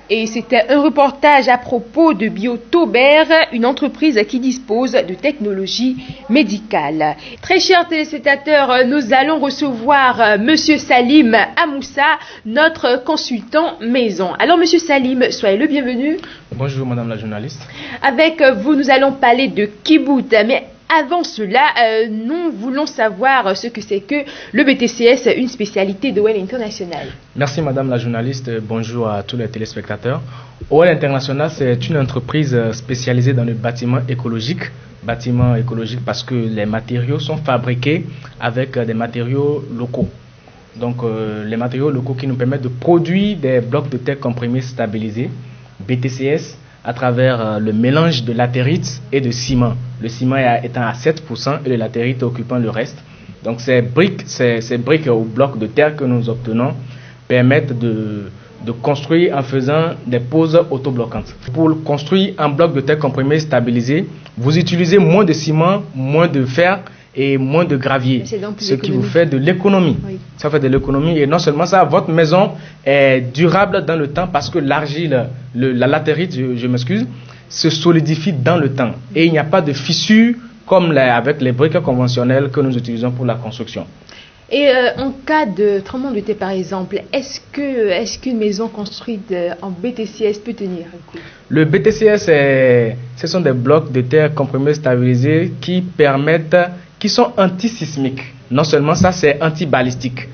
Et c'était un reportage à propos de Biotober, une entreprise qui dispose de technologies médicales. Très chers téléspectateurs, nous allons recevoir Monsieur Salim Amoussa, notre consultant maison. Alors Monsieur Salim, soyez le bienvenu. Bonjour Madame la journaliste. Avec vous, nous allons parler de Kibout, mais avant cela, nous voulons savoir ce que c'est que le BTCS, une spécialité d'OL International. Merci Madame la journaliste, bonjour à tous les téléspectateurs. OL International, c'est une entreprise spécialisée dans le bâtiment écologique. Bâtiment écologique parce que les matériaux sont fabriqués avec des matériaux locaux. Donc les matériaux locaux qui nous permettent de produire des blocs de terre comprimés stabilisés, BTCS, à travers le mélange de latérite et de ciment. Le ciment étant à 7% et le latérite occupant le reste. Donc ces briques ou blocs de terre que nous obtenons permettent de construire en faisant des poses autobloquantes. Pour construire un bloc de terre comprimé stabilisé, vous utilisez moins de ciment, moins de fer et moins de gravier, ce qui vous fait de l'économie. Oui. Ça fait de l'économie et non seulement ça, votre maison est durable dans le temps parce que l'argile, la latérite, je m'excuse, se solidifie dans le temps et il n'y a pas de fissures comme avec les briques conventionnelles que nous utilisons pour la construction. Et en cas de tremblement de terre par exemple, est-ce qu'une maison construite en BTCS peut tenir un coup? Le BTCS, ce sont des blocs de terre comprimés stabilisés qui sont antisismiques. Non seulement ça, c'est anti-balistique.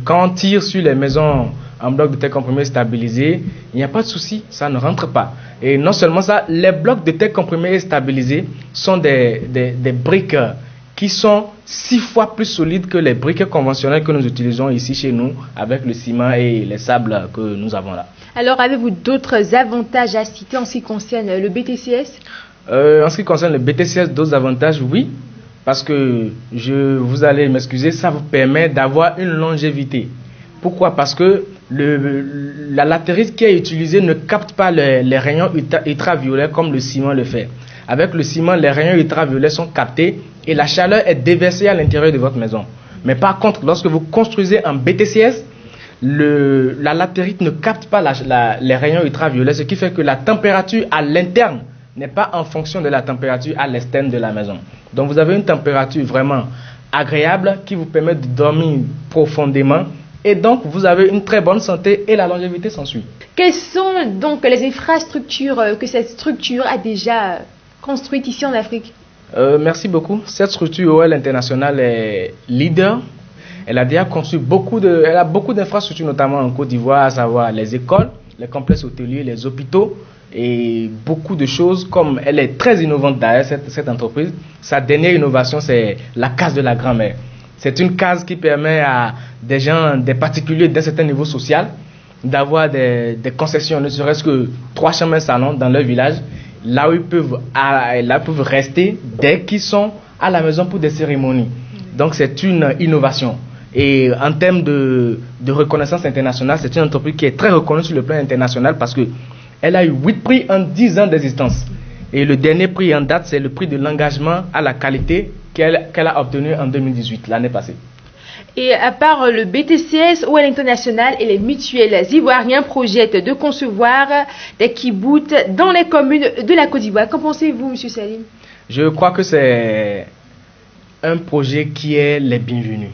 Quand on tire sur les maisons en blocs de terre comprimés stabilisés, il n'y a pas de souci, ça ne rentre pas. Et non seulement ça, les blocs de terre comprimés stabilisés sont des briques qui sont 6 fois plus solides que les briques conventionnelles que nous utilisons ici chez nous avec le ciment et les sables que nous avons là. Alors, avez-vous d'autres avantages à citer en ce qui concerne le BTCS? En ce qui concerne le BTCS, d'autres avantages, oui, parce que vous allez m'excuser, ça vous permet d'avoir une longévité. Pourquoi? Parce que la latérite qui est utilisée ne capte pas les rayons ultraviolets comme le ciment le fait. Avec le ciment, les rayons ultraviolets sont captés et la chaleur est déversée à l'intérieur de votre maison. Mais par contre, lorsque vous construisez en BTCS, la latérite ne capte pas les rayons ultraviolets, ce qui fait que la température à l'interne n'est pas en fonction de la température à l'externe de la maison. Donc vous avez une température vraiment agréable qui vous permet de dormir profondément et donc vous avez une très bonne santé et la longévité s'ensuit. Quelles sont donc les infrastructures que cette structure a déjà construites ici en Afrique? Merci beaucoup. Cette structure OL International est leader. Elle a déjà construit beaucoup d'infrastructures, notamment en Côte d'Ivoire, à savoir les écoles, les complexes hôteliers, les hôpitaux et beaucoup de choses. Comme elle est très innovante d'ailleurs, cette entreprise, sa dernière innovation, c'est la case de la grand-mère. C'est une case qui permet à des particuliers d'un certain niveau social, d'avoir des concessions, ne serait-ce que 3 chemins salons dans leur village, là où ils peuvent rester dès qu'ils sont à la maison pour des cérémonies. Donc c'est une innovation. Et en termes de reconnaissance internationale, c'est une entreprise qui est très reconnue sur le plan international parce qu'elle a eu 8 prix en 10 ans d'existence. Et le dernier prix en date, c'est le prix de l'engagement à la qualité qu'elle a obtenu en 2018, l'année passée. Et à part le BTCS, OL International et les mutuelles ivoiriens projettent de concevoir des kibouts dans les communes de la Côte d'Ivoire. Qu'en pensez-vous, M. Salim? Je crois que c'est un projet qui est les bienvenus.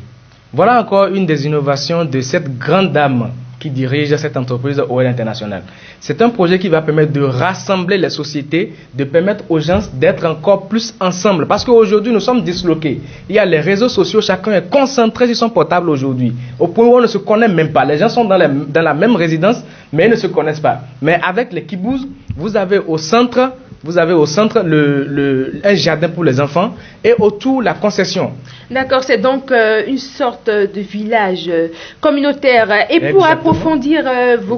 Voilà encore une des innovations de cette grande dame qui dirige cette entreprise OL International. C'est un projet qui va permettre de rassembler les sociétés, de permettre aux gens d'être encore plus ensemble. Parce qu'aujourd'hui, nous sommes disloqués. Il y a les réseaux sociaux, chacun est concentré sur son portable aujourd'hui. Au point où on ne se connaît même pas. Les gens sont dans la même résidence, mais ils ne se connaissent pas. Mais avec les kibous, vous avez au centre un jardin pour les enfants et autour la concession. D'accord, c'est donc une sorte de village communautaire. Et pour Exactement. Approfondir vos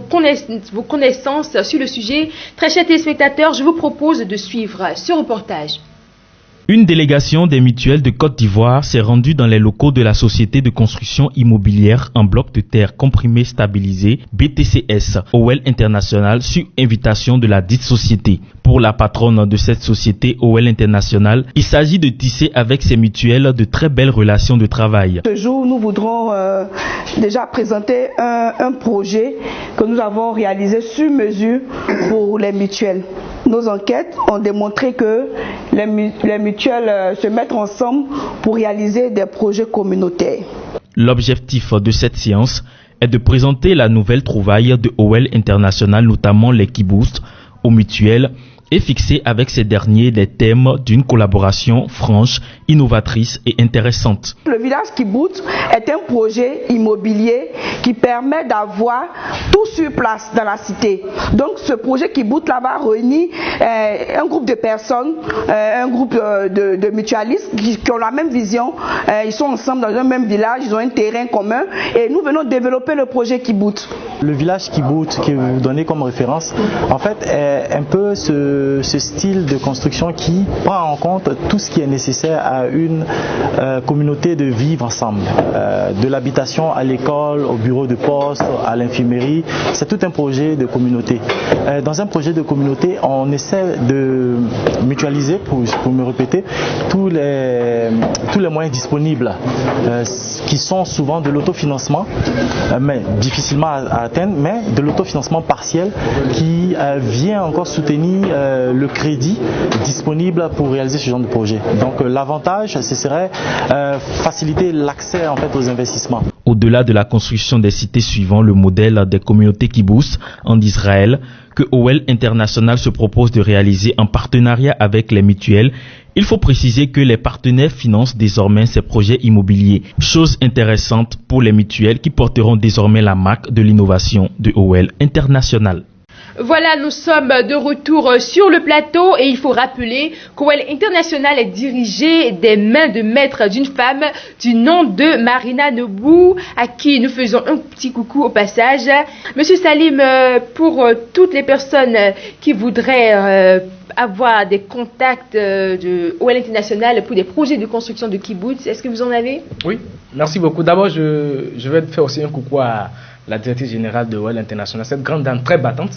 connaissances sur le sujet, très chers téléspectateurs, je vous propose de suivre ce reportage. Une délégation des mutuelles de Côte d'Ivoire s'est rendue dans les locaux de la société de construction immobilière en bloc de terre comprimé stabilisé BTCS OL International sur invitation de la dite société. Pour la patronne de cette société OL International, il s'agit de tisser avec ces mutuelles de très belles relations de travail. Ce jour, nous voudrons déjà présenter un projet que nous avons réalisé sur mesure pour les mutuelles. Nos enquêtes ont démontré que les mutuelles se mettent ensemble pour réaliser des projets communautaires. L'objectif de cette séance est de présenter la nouvelle trouvaille de OL International, notamment les kibbutz, aux mutuelles, et fixer avec ces derniers des thèmes d'une collaboration franche, innovatrice et intéressante. Le village kibbutz est un projet immobilier qui permet d'avoir tout sur place dans la cité. Donc ce projet kibbutz là va réunir un groupe de personnes, un groupe de mutualistes qui ont la même vision. Ils sont ensemble dans un même village, ils ont un terrain commun et nous venons développer le projet kibbutz. Le village kibbutz que vous donnez comme référence, en fait, est un peu ce style de construction qui prend en compte tout ce qui est nécessaire à une communauté de vivre ensemble. De l'habitation à l'école, au bureau de poste, à l'infirmerie, c'est tout un projet de communauté. Dans un projet de communauté, on essaie de mutualiser, pour me répéter, tous les moyens disponibles, qui sont souvent de l'autofinancement, mais difficilement à atteindre, mais de l'autofinancement partiel qui vient encore soutenir le crédit disponible pour réaliser ce genre de projet. Donc l'avantage, ce serait faciliter l'accès en fait aux investissements. Au-delà de la construction des cités suivant le modèle des communautés kibbutz en Israël, que OL International se propose de réaliser en partenariat avec les mutuelles, il faut préciser que les partenaires financent désormais ces projets immobiliers. Chose intéressante pour les mutuelles qui porteront désormais la marque de l'innovation de OL International. Voilà, nous sommes de retour sur le plateau et il faut rappeler qu'OL International est dirigé des mains de maître d'une femme du nom de Marina Nebou, à qui nous faisons un petit coucou au passage. Monsieur Salim, pour toutes les personnes qui voudraient avoir des contacts de OL International pour des projets de construction de kibbutz, est-ce que vous en avez? Oui, merci beaucoup. D'abord, je vais faire aussi un coucou à la directrice générale de OL International, cette grande dame très battante,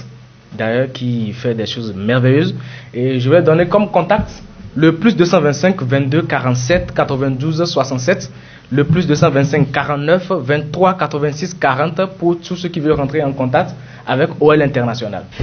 d'ailleurs, qui fait des choses merveilleuses. Et je vais donner comme contact le plus 225 22 47 92 67, le plus 225 49 23 86 40 pour tous ceux qui veulent rentrer en contact avec OL International.